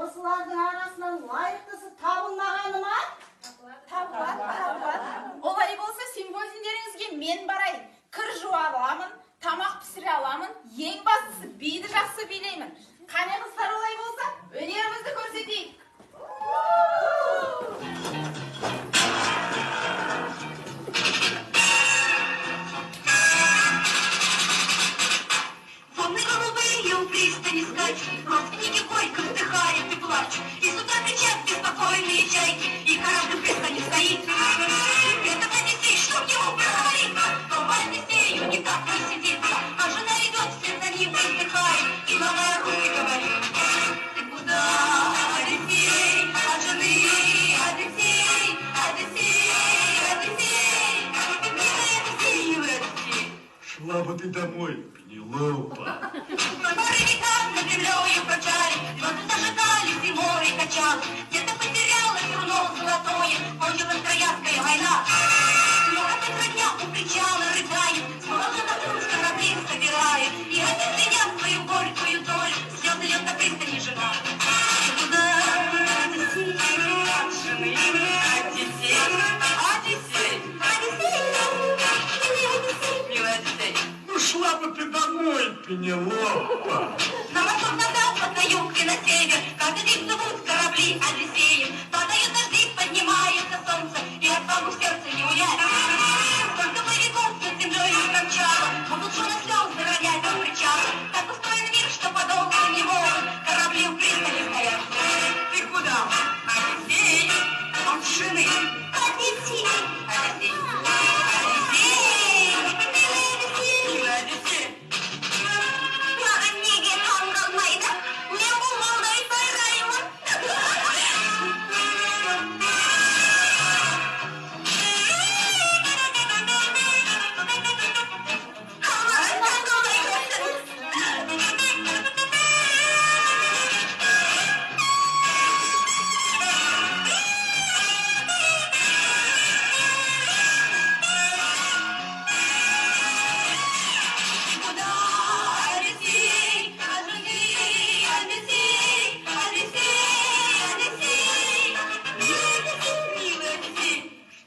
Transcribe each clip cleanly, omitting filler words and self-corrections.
Осылардың арасынан лайықтысы табылмағаны ма? Табылады. Олай болса симпозиндеріңізге мен барайын. Кір жуа аламын, тамақ пісіре аламын, ең бастысы биді жақсы билеймін. Қане қыздар, олай болса, өнерімізді көрсетейік. Волны голубые у пристани скачут, родственники горько вздыхают и плачут, и с утра кричат беспокойные чайки, и корабль в пристани стоит. Это Одиссей, что к нему проговорится, то в Одиссею никак не сидится, а жена идет вслед за ним, вздыхает, и ломая руки говорит: ты куда, Одиссей, от жены, Одиссей, Одиссей, Одиссей, милый Одиссей. Шла бы ты домой, Пенелопа. Море как над землею качали, звезды зажигались и море качало. Где-то потерялось руно золотое, кончилась Троянская война. Но опять родня у причала рыдает, снова на грудь корабли собирает, и опять меня свою горькую долю слез льет на пристани жена. Куда, Одиссей, от жены, Одиссей, Одиссей, Одиссей, милый Одиссей. Ну шла бы ты домой, Пенелопа. На восток, на запад, на юг и на север каждый день плывут корабли Одиссеев. Падают дожди, поднимается солнце, и от славы в сердце не унять. Только моряков над землей не промчало, будут жены слезы ронять до причала. Так устроен мир, что подолгу не могут корабли в пристани стоят. Ты куда, Одиссей? От жены. Одиссей, Одиссей, Одиссей, милый Одиссей.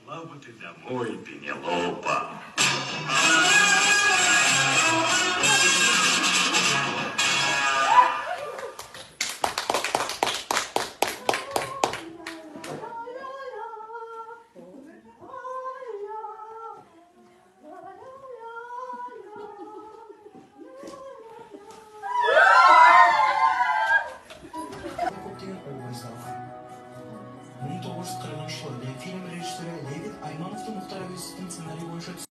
Шла бы ты домой, Пенелопа. көптеген образдар бар. 1940 жылы фильм режиссері Левит Аймановтың Мұхтар Әуезовтің сценарийі бойынша